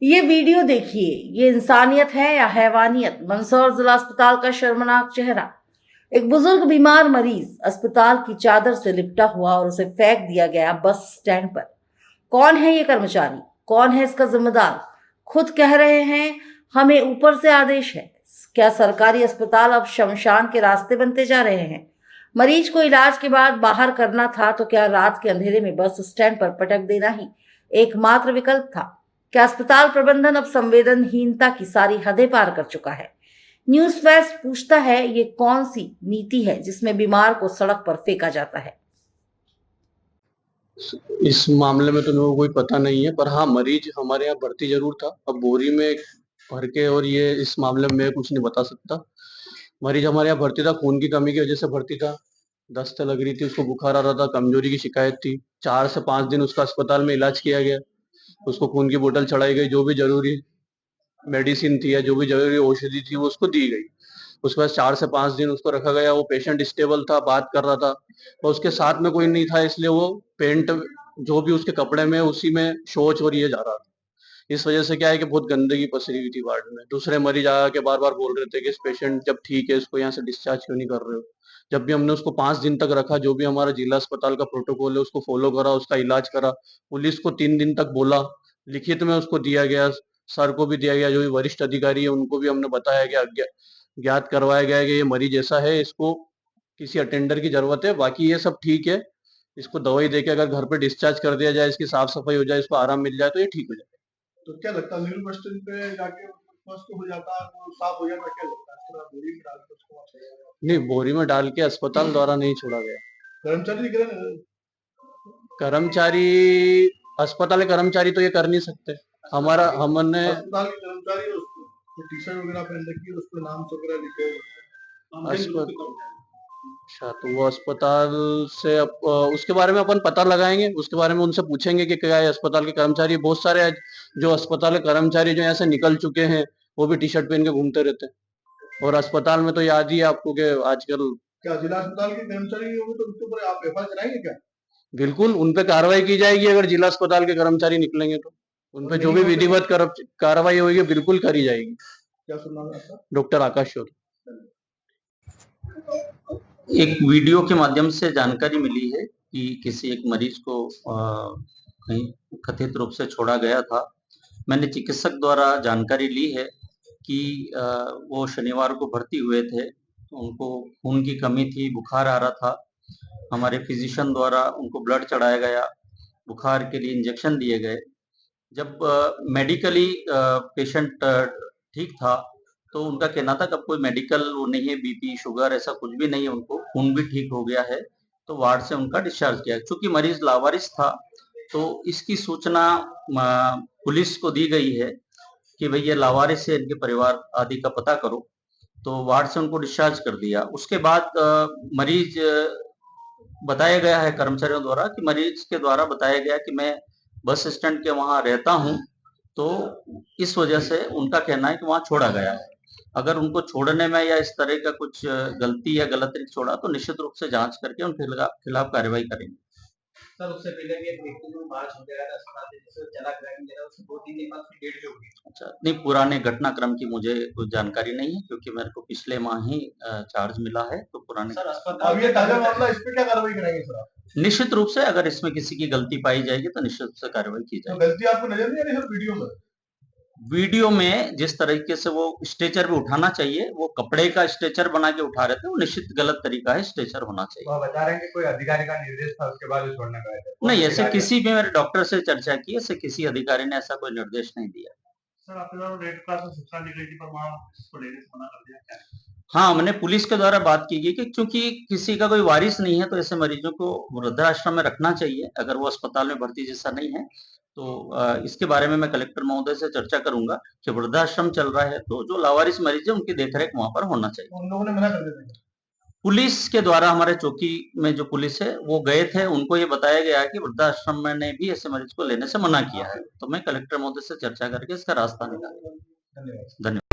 ये वीडियो देखिए, ये इंसानियत है या हैवानियत? मंदसौर जिला अस्पताल का शर्मनाक चेहरा। एक बुजुर्ग बीमार मरीज अस्पताल की चादर से लिपटा हुआ और उसे फेंक दिया गया बस स्टैंड पर। कौन है ये कर्मचारी? कौन है इसका जिम्मेदार? खुद कह रहे हैं हमें ऊपर से आदेश है। क्या सरकारी अस्पताल अब शमशान के रास्ते बनते जा रहे हैं? मरीज को इलाज के बाद बाहर करना था तो क्या रात के अंधेरे में बस स्टैंड पर पटक देना ही एकमात्र विकल्प था? क्या अस्पताल प्रबंधन अब संवेदनहीनता की सारी हदें पार कर चुका है? न्यूज फर्स्ट पूछता है, ये कौन सी नीति है जिसमें बीमार को सड़क पर फेंका जाता है? इस मामले में तो लोगों को कोई पता नहीं है, पर हाँ, मरीज हमारे यहाँ भर्ती जरूर था। अब बोरी में भर के, और ये इस मामले में मैं कुछ नहीं बता सकता। मरीज हमारे यहाँ भर्ती था, खून की कमी की वजह से भर्ती था। दस्त लग रही थी, उसको बुखार आ रहा था, कमजोरी की शिकायत थी। 4 से 5 दिन उसका अस्पताल में इलाज किया गया। उसको खून की बोतल चढ़ाई गई, जो भी जरूरी मेडिसिन थी या जो भी जरूरी औषधि थी वो उसको दी गई। उसके बाद 4 से 5 दिन उसको रखा गया। वो पेशेंट स्टेबल था, बात कर रहा था, और उसके साथ में कोई नहीं था, इसलिए वो पेंट जो भी उसके कपड़े में उसी में शौच और ये जा रहा था। इस वजह से क्या है कि बहुत गंदगी पसरी हुई थी वार्ड में। दूसरे मरीज आके बार बार बोल रहे थे कि इस पेशेंट जब ठीक है इसको यहाँ से डिस्चार्ज क्यों नहीं कर रहे हो। जब भी हमने उसको 5 दिन तक रखा, जो भी हमारा जिला अस्पताल का प्रोटोकॉल है उसको फॉलो करा, उसका इलाज करा। पुलिस को 3 दिन तक बोला, लिखित में उसको दिया गया, सर को भी दिया गया, जो भी वरिष्ठ अधिकारी है उनको भी हमने बताया कि ज्ञात करवाया गया है कि ये मरीज ऐसा है, इसको किसी अटेंडर की जरूरत है, बाकी ये सब ठीक है। इसको दवाई देके अगर घर पे डिस्चार्ज कर दिया जाए, इसकी साफ सफाई हो जाए, इसको आराम मिल जाए तो ये ठीक हो जाए। तो क्या लगता है नील बस स्टैंड पे जाके स्वस्थ हो जाता है, वो साफ हो जाता, क्या लगता है? थोड़ा बोरी में डाल के उसको वहाँ छोड़ा जाए। नहीं, बोरी में डाल के अस्पताल द्वारा नहीं छोड़ा गया। कर्मचारी दिख रहे हैं। कर्मचारी, अस्पताल के कर्मचारी तो ये कर नहीं सकते। हमारा हमने अस्पताल के कर्मचारी उसको टी शर्ट वगैरह पहन रखी है, उस पर नाम वगैरह लिखे हुए। अच्छा, तो वो अस्पताल से उसके बारे में अपन पता लगाएंगे, उसके बारे में उनसे पूछेंगे कि क्या है। अस्पताल के कर्मचारी बहुत सारे हैं, जो अस्पताल के कर्मचारी जो यहाँ से निकल चुके हैं वो भी टी शर्ट पहन के घूमते रहते हैं। और अस्पताल में तो याद ही है आपको कि आजकल क्या जिला अस्पताल के कर्मचारी होंगे तो उनके ऊपर आप एफआईआर कराएंगे क्या? बिल्कुल उन पे कार्रवाई की जाएगी। अगर जिला अस्पताल के कर्मचारी निकलेंगे तो उन पे जो भी विधिवत कार्रवाई होगी बिल्कुल करी जाएगी। क्या सुनना है आपका? डॉक्टर आकाश शोर। एक वीडियो के माध्यम से जानकारी मिली है कि किसी एक मरीज को कहीं कथित रूप से छोड़ा गया था। मैंने चिकित्सक द्वारा जानकारी ली है कि वो शनिवार को भर्ती हुए थे। उनको खून की कमी थी, बुखार आ रहा था। हमारे फिजिशियन द्वारा उनको ब्लड चढ़ाया गया, बुखार के लिए इंजेक्शन दिए गए। जब मेडिकली पेशेंट ठीक था तो उनका कहना था कि अब कोई मेडिकल वो नहीं है, बीपी शुगर ऐसा कुछ भी नहीं है, उनको खून भी ठीक हो गया है, तो वार्ड से उनका डिस्चार्ज किया। चूंकि मरीज लावारिस था तो इसकी सूचना पुलिस को दी गई है कि भाई ये लावारिस है, इनके परिवार आदि का पता करो। तो वार्ड से उनको डिस्चार्ज कर दिया। उसके बाद मरीज बताया गया है कर्मचारियों द्वारा कि मरीज के द्वारा बताया गया कि मैं बस स्टैंड के वहां रहता हूं, तो इस वजह से उनका कहना है कि वहां छोड़ा गया है। अगर उनको छोड़ने में या इस तरह का कुछ गलती या गलत तरीके छोड़ा तो निश्चित रूप से जांच करके उनके खिलाफ कार्रवाई करेंगे। सर उससे पहले भी एक व्यक्ति को मार्च हो गया था अस्पताल से चला गया, उससे 2-3 दिन बाद फिर डेट भी हो गई। अच्छा, नहीं, पुराने घटनाक्रम की मुझे कुछ जानकारी नहीं है क्योंकि मेरे को पिछले माह ही चार्ज मिला है। तो पुराने सर अस्पताल अब ये ताजा मामला, इस पे क्या कार्रवाई कराएंगे सर आप? निश्चित रूप से अगर इसमें किसी की गलती पाई जाएगी तो निश्चित रूप से कार्रवाई की तो जाएगी। गलती आपको नजर नहीं आ रही सर वीडियो में? वीडियो में जिस तरीके से वो स्ट्रेचर पे उठाना चाहिए, वो कपड़े का स्ट्रेचर बना के उठा रहे थे, वो निश्चित गलत तरीका है, स्ट्रेचर होना चाहिए। तो आप बता रहे हैं कि कोई अधिकारी का निर्देश था उसके बाद छोड़ने का है? नहीं, ऐसे किसी भी मेरे डॉक्टर से चर्चा की, ऐसे किसी अधिकारी ने ऐसा कोई निर्देश नहीं दिया। सर आपने रेड क्रॉस से सूचना निकली थी पर वहां उसको लेने से मना कर दिया क्या? हाँ, हमने पुलिस के द्वारा बात की गई कि चूंकि किसी का कोई वारिस नहीं है तो ऐसे मरीजों को वृद्धाश्रम में रखना चाहिए अगर वो अस्पताल में भर्ती जैसा नहीं है। तो इसके बारे में मैं कलेक्टर महोदय से चर्चा करूंगा कि वृद्धाश्रम चल रहा है तो जो लावारिस मरीज है उनकी देखरेख वहां पर होना चाहिए। उन लोगों ने मना कर दिया? पुलिस के द्वारा, हमारे चौकी में जो पुलिस है वो गए थे, उनको ये बताया गया कि वृद्धाश्रम में ने भी ऐसे मरीज को लेने से मना किया है। तो मैं कलेक्टर महोदय से चर्चा करके इसका रास्ता निकालूंगा। धन्यवाद। धन्यवाद।